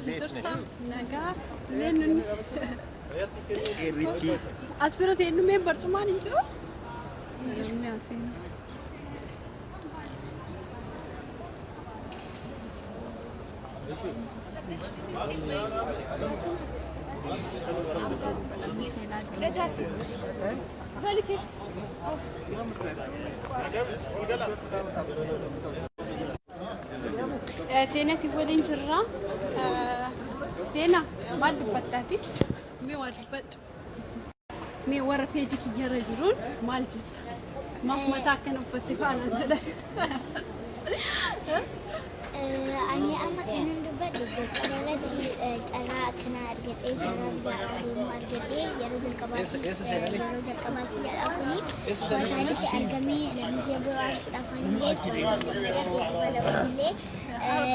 Jirta nagaa leenun aspirate enu me barcumaan hin jiru namni aseen سيناتي ولين جرا سينا ما دبتاتي مي ور بيجيك يرجلون مالجي ما متى كانوا فتفانا جدا أنا أما كانوا دبت كانت أنا كنا أرجع جرا بيا ما أرجع يرجل كبار يرجل كبار كي أكوني وكانت أرجمي لما جابوا عارف أفاني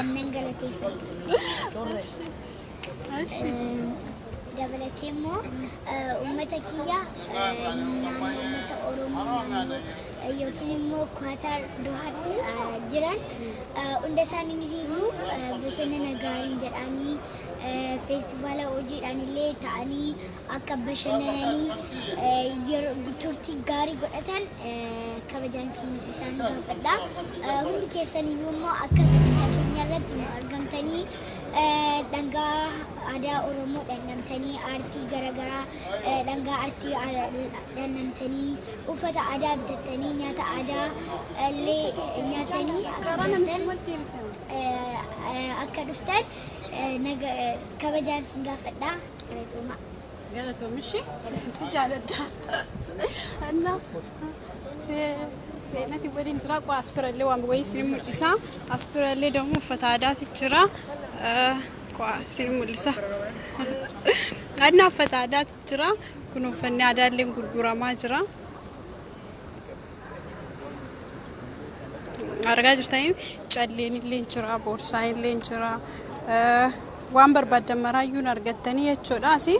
ننقلتي دبلتيمو أمتكيا أمة أورومو يوكينمو كواتار دوهات جيران وندساني نزيمو بشنا نغارين جراني فيستيفال اوجي اني لي تاني اكبشناني تورتي غاري غدتان كبجان سان فدا هندي كيساني بيمو اكسني تاكينيرت ارغمتني دنگا ada oromo dannamtani arti gara-gara danga arti dannamtani ufata ada bitattani nyata ada le nyatani akka duftan naga kabajan singa fadda reetuma galato mishi sijalada anna سيناتي ولين جرا قو اسبرالي وان وي سينم ديسا اسبرالي دمو فتادات جرا قو سينم ديسا أنا فتادات جرا كنو فني عدالين غرغراما جرا أرجع جرتايم چالين لين جرا بورساين لين جرا وان برباد مرا يون أرجعتني يچوداسي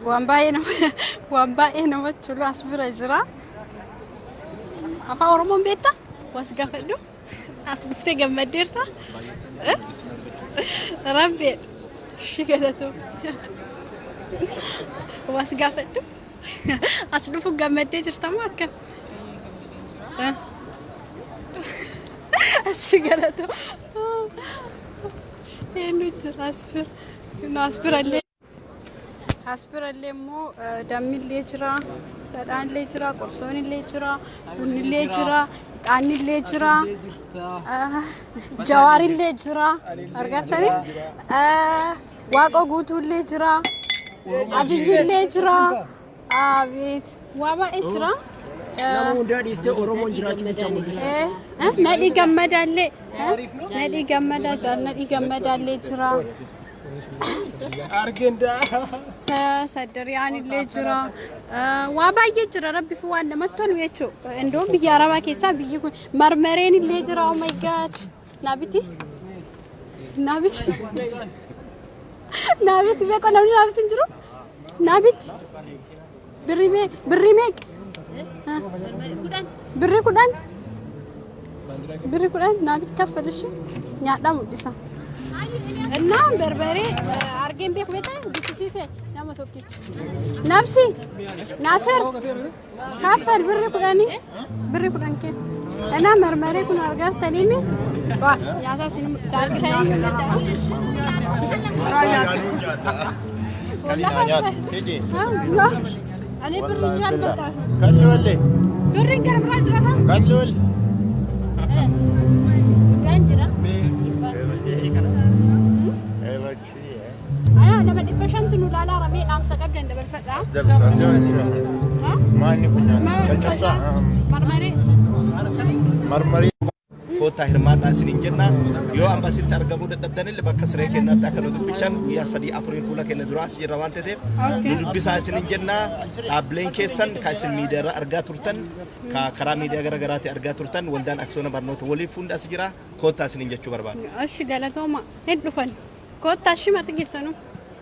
وان باين ما تشلو أسبرا جرا أفا أورمون بيتا واسقافدو أسبفتي جمديرتا ربي شكلته واسقافدو أسلفو جمدي جرتا ماكا شكلته إنه تراسفر ناسبرا اللي أسبرا اللي مو دمي اللي جرا دان اللي جرا قرصون اللي جرا بن اللي جرا تاني اللي جرا جواري اللي جرا أرجعتني واقع قوتو اللي جرا أبي اللي جرا أبيت وابا إجرا نامو دادي است أورومون جرا نادي جمد اللي نادي جمد جال نادي جمد اللي جرا أرجندا سدريان اللي جرا وابا يجرا ربي فوان ما تون ويشو عندهم بيجارا ما كيسا بيجون مرمرين اللي جرا oh my god نابتي بيكون نبي نابتي نجرو نابت بريميك بري كودان نابت كفلش نيادا موديسا النام بربري أرجين بيك بيتا بتسيسه نام توكيت نفسي ناصر كافر بري كودان كي أنا مرمري كن أرجع تانيني واه يا ساسين سارك تاني والله تيجي لا أنا بريان بتاع كلولي برين كرم راجرها كلول أنا ما دبشان تنو لا رمي أم سكاب جند بالفترة ما نبغى مرمري كوتا هرمان سنين جنا يو أم بس ترجموا دبداني اللي بكسره كنا تأكلوا دبيشان ويا سدي أفرين فولا كنا دراس يروان تدي ندبي سنين جنا أبلين كيسن كايسن ميديا أرجع تورتن كرام ميديا غرغرات أرجع تورتن ولدان أكسونا برنوت ولي فوند أسجرا كوتا سنين جتشو بربان أش قالتهم هدفن كوتا شو ما تجي سنو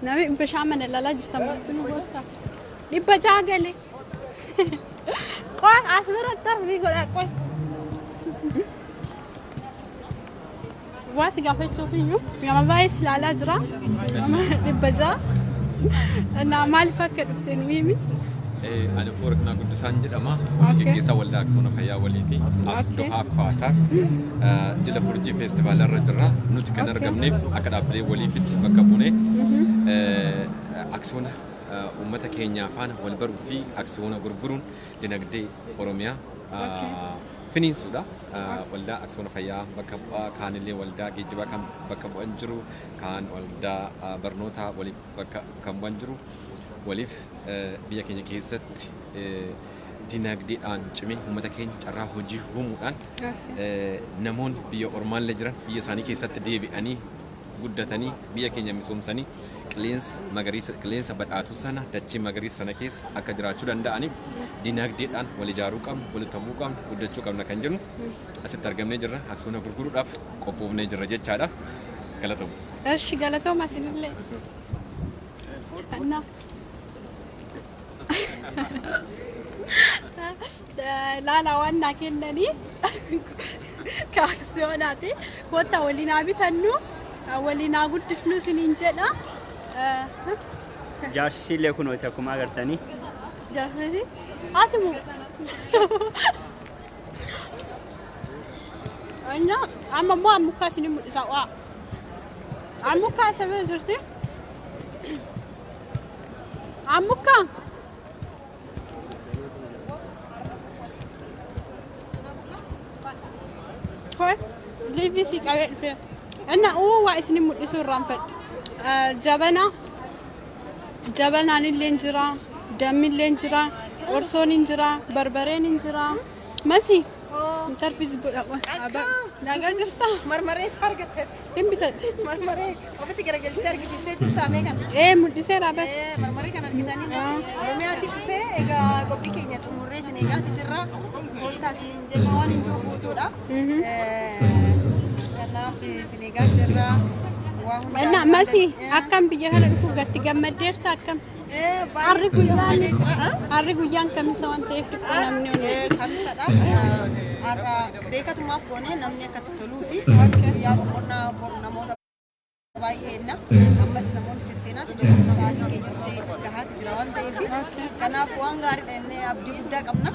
نبي بشامن لا جستمر تنو كوتا دبجا قالي قوي أسمر التر بيقول قوي waa si gaafachuuf iyyuu nama baay'ee ilaalaa jira. Nama dhibba ja'a. Maaliif akka dhufte nu himi? Ani Booraqnaa Guddisaan jedhama. Gaggeessaa waldaa Aksiyoona Fayyaa walii fi as Dohaa Kwaataa jila Burjii feestivaalarra jirra. Nuti kan argamneef akka dhaabbilee waliifitti bakka buunee aksiyoona uummata keenyaa faana wal baruu fi aksiyoona gurguruun dinagdee Oromiyaa finiinsuudha. Waldaa Aksiyoona Fayyaa bakka bu'aa, kaanillee waldaa geejjibaa kan bakka bu'an jiru, kaan waldaa barnootaa waliif bakka kan bu'an jiru. Waliif biyya keenya keessatti dinagdeedhaan cimee uummata keenya carraa hojii uumuudhaan namoonni biyya ormaallee jiran biyya isaanii keessatti deebi'anii guddatanii biyya keenya misoomsanii qilleensa badhaatu sana dachee magariisa sana keessa akka jiraachuu danda'aniif dinagdeedhaan wal ijaaruu qabna, walitti ta'uu qabna, guddachuu qabna kan jennu asitti argamnee jirra. Aksiyoona gurguruudhaaf qophoofnee jirra jechaadha. Galatooma. Eshi galatooma isinillee. Laala waan naa kennanii kaaksiyonaati. Kottaa waliin haa bitannu, waliin haa guddisnu isiniin jedha. Jaarsisiillee kunuuti akkuma agartanii. Jaarsisi haati moo? Amma immoo ammukkaa isinii mul'isa. Ammukkaa isa bira jirti? Ammukkaa? Koi, liivi si qabee dhufe. Inna waa isinii mul'isuu irraan fedhe. Jabanaan illee jira, dammi illee jira, qorsoon hin jira, barbareen hin jira. Masi interviews godha. Nagaa jirta? Marmaree isaa argatte. Hin bitadhe. Marmaree ofitti garagalchitee argisiistee jirta meeqan? Mul'iseera abet. Marmaree kan argitanii Oromiyaatti dhufee egaa qophii keenya xumurree isin eegaati jirra. Koottaa isiniin jenna waan hin jiru guutuudha. Kanaaf isin eegaa jirra. Masi akkam biyya kana dhufu gatti gammaddeerta akkam? Harri guyyaan kamisa waan ta'eef dhiqqoo namni kamisadha. Har'a beekatumaaf goonee namni akka itti toluu fi guyyaa boqonnaa bor namoota baay'eenna ammas namoonni sesseenaati jiru. Sa'aatiin keenyas gahaati jira waan ta'eef kanaaf waan gaariidha jennee abdii guddaa qabna.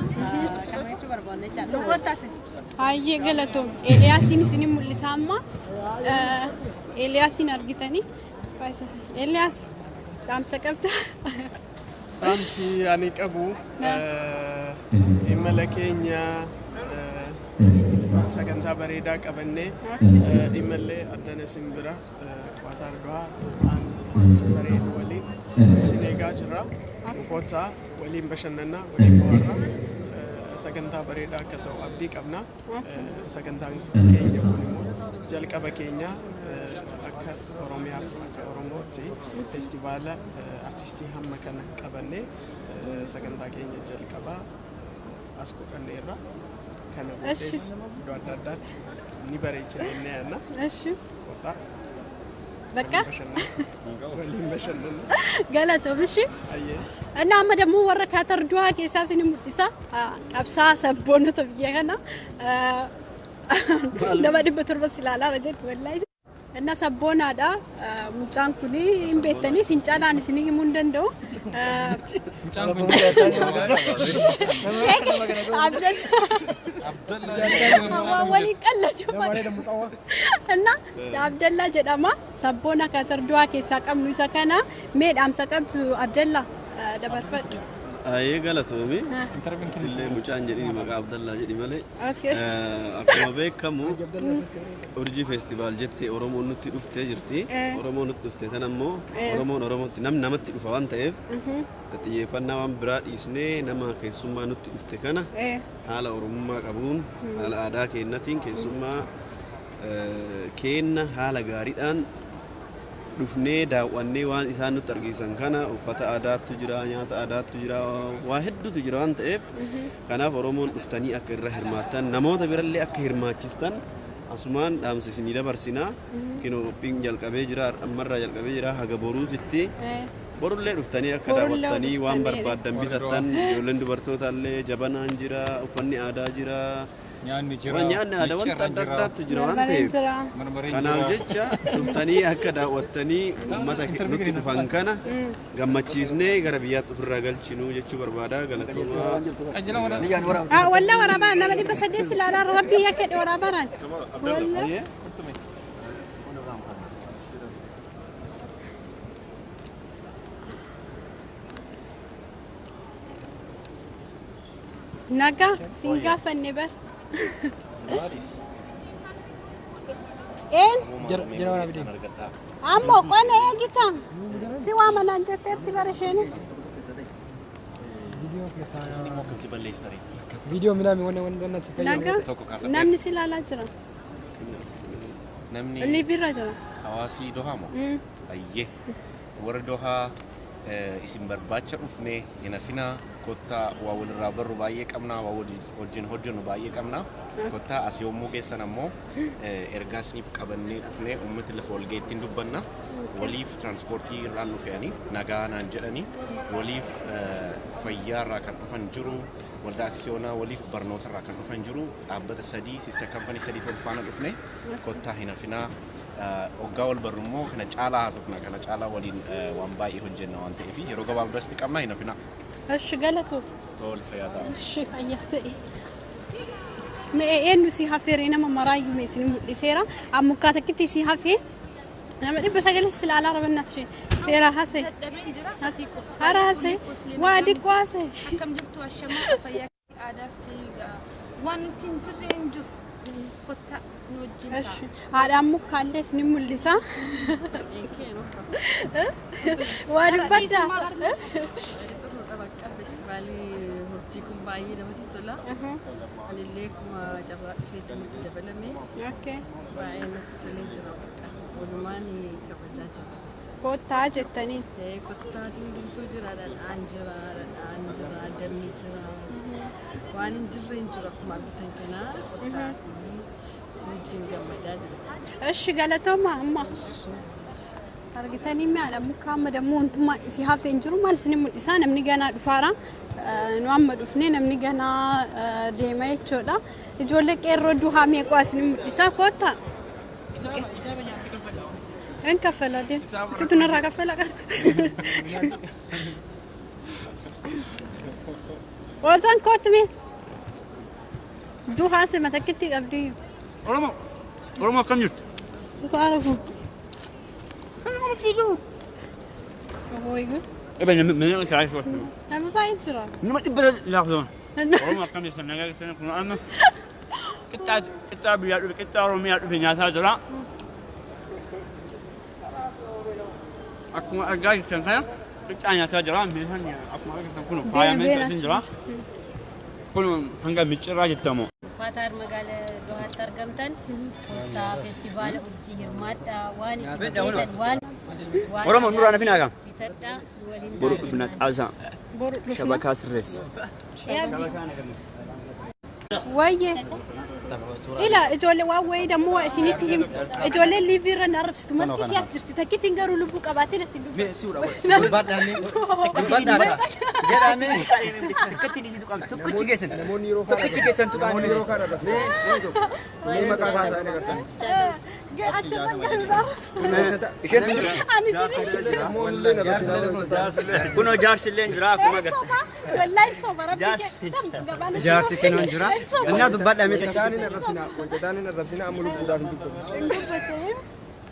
Kana jechuu barbaanne jechaadha. Nu koottaasin. Hayyee galatoom. Eeliyaasiin isin mul'isa amma. Eeliyaasiin argitanii. Eeliyaas dhaamsa qabda. Dhaamsi ani qabu imala keenya sagantaa bareedaa qabannee imallee addana simbira Kwaataa Dohaa bareedu waliin isin eegaa jirra. Kottaa waliin bashannanaa, waliin bohaarraa. Sagantaa bareedaa akka ta'u abdii qabna. Sagantaan keenya kun immoo jalqaba keenya akka Oromiyaaf akka Oromootti feestivaala artistii hamma kana qabannee sagantaa keenya jalqabaa as godhanneerra. Kana boodes iddoo adda addaatti ni bareechina jennee yaadna. Kottaa. Bakka? Waliin bashannanna. Galatoom ishi. Inni amma ደግሞ warra Kwaataa Dohaa keessaa isin mul'isa. Qabsaa sabboonota biyya kana nama 700 ilaalaa jedhu wallahi. Inni sabboonaadha. Mucaan kun hin beektanii isin caalaan isin himuu hin danda'u. Waliin qallachuu Inni Abdallaa jedhama. Sabboona Kwaataa Dohaa keessaa qabnu isa kana. Mee dhaamsa qabdu Abdallaa dabarfadhu. Aye galatoomi. Illee mucaan jedhini maqaa Abdallaa jedhi malee. Akkuma beekamu Urjii feestivaal jettee Oromoon nutti dhuftee jirti. Oromoon nutti dhuftee tan ammoo Oromoon Oromootti namatti dhufa waan ta'eef xiyyeeffannaa waan biraa dhiisnee nama keessummaa nutti dhufte kana haala Oromummaa qabuun haala aadaa keenyatiin keessummaa keenna haala gaariidhaan dhufnee daawwannee waan isaan nutti argisan kana uffata aadaatu jira, nyaata aadaatu jira, waa hedduutu jira waan ta'eef kanaaf Oromoon dhuftanii akka irra hirmaattan namoota birallee akka hirmaachistan asumaan dhaamsa isinii dabarsinaa. Kinoo qophiin jalqabee jira, ammarraa jalqabee jira haga boruutitti borullee dhuftanii akka daawwattanii waan barbaaddan bitattan ijoolleen dubartootaallee jabanaan jira, uffanni aadaa jira, nyaanni aadaa wanta adda addaatu jira waan ta'eef kanaaf jecha dhuftanii akka daawwattanii uummata nutti dhufan kana gammachiisnee gara biyyaatti ofirraa galchinu jechuu barbaada galatoomaa. Walaa waraabaa nama dhibba saddeet silaalaa rabbii akka dhiyoo waraabaan. Naga singa fanne bar. Jara wara bidi. Ammo qone egita. Si wa manan jetterti barashenu. Video minami wonna chifaya. Naga namni silala jira. Namni Ni birra jira. Hawasi dohamo. Ayye. Warra doha isin barbaacha dhufne inafina kotta waa walirraa barru baay'ee qabna waa wajjin hojjennu baay'ee qabna kotta as yommuu geessan ammoo ergaasniif qabannee dhufne uummati lafa walgeettiin dubbanna waliif transportii irraan dhufeanii nagaa naan jedhanii waliif fayyaarraa kan dhufan jiru waldaa aksiyoonaa waliif barnootarraa kan dhufan jiru dhaabbata sadii sister company sadii tolfaana dhufne kotta hinafinaa oggaa wal barrummoo kana caalaa haasofna kana caalaa waliin waan baay'ee hojjenna waan ta'eef yeroo gabaabdatti qabna hinafinaa. እሺ ገለቶ ቶል ፈያታ እሺ አያተ መኤኑ ሲ ሀፌሬና መራዩ መስኒ ሙዲሴራ አሙካተክቲ ሲ ሀፌ ነመዲ በሰገለ ስላላ ረበናት ሴራ ሀሴ ሀራ ሀሴ ዋዲ ቋሴ ከም ጅብቱ አሸማ ፈያ አዳሲ ዋንቲን ትሬንጁ ኮታ ኖጂን እሺ አዳሙ ካለስ ንሙልሳ ዋዲ ባዳ Festivali hortii kun baay'ee namatti tola. Alillee kuma carraa dhufeetti nutti dabalame. Baay'ee natti tolee jira bakka. Walumaan kabajaa jira jecha. Kottaa jettanii. Kottaatiin hundumtuu jira dhadhaan jira dammi jira. Waan hin jirre hin jiru akkuma argitan kanaa kottaatiin wajjin gammadaa jira. Eshi galatooma amma. Argitanii mi'aadha muka amma dammoo wantummaa isii hafeen jiru maal isin mul'isaa namni ganaa dhufaara nu amma dhufnee namni ganaa deema jechuudha ijoollee qeerroo duhaa meeqaa isin mul'isaa koota en kaffala deem situ narraa kaffala qara Wazan kootme duhaa se matakitti qabdi Oromo akkam jirtu Tukaarafu Ebe menene kaay fo Nama baay'ee jira Nima tibba laafon Oromo akkam jirtu nagaa keessan kun amma Qixxaa biyyaa dhufe qixxaa Oromiyaa dhufe nyaataa jira Akkuma argaa jirtan kana qixxaa nyaataa jira meeshaan akkuma argitan kun faayamee isin jira Kun hanga micciirraa jettamu Qatar magala Doha argamtan Kota festival urjii hirmaadha waan isin waan Oromo nuraan afina kam bitadha waliin Boru dhufna xaasaa shabakaa sirrees Wayye Ila ijoollee waan wayii dammoo isinitti him ijoollee liiviirra narrabsitu manti siyaas jirti takkitiin garuu lubbuu qabaatee natti dhufu Baddaadha jedhamee akkatti dhisitu qabdi tokkichi geessan tokkichi geessan tuqaan yeroo kana dhasne mee maqaa baasaa inni gartan Kuno jaarsillee jira akkuma agartan. Wallahi sobara bike. Jaarsi kenon jira. Annaa dubbadha miti. Hojjetaan hin arrabsina amma lubbuudhaaf hin dubbatu.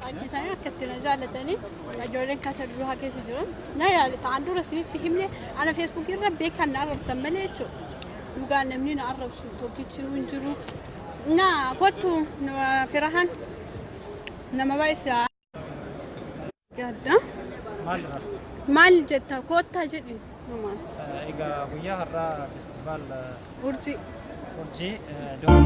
Ajjitanii akkatti na jaallatanii ijoolleen kaasa duraa keessa jiran na yaalita an dura isinitti himne ana feesbuukii irra beekan na arrabsan malee jechuudha. Dhugaan namni na arrabsu tokkichi hin jiru. Na kottu firahan nama baay'isa gadda maal jetta kotta jedhi mama egaa guyyaa har'aa festival urjii Doha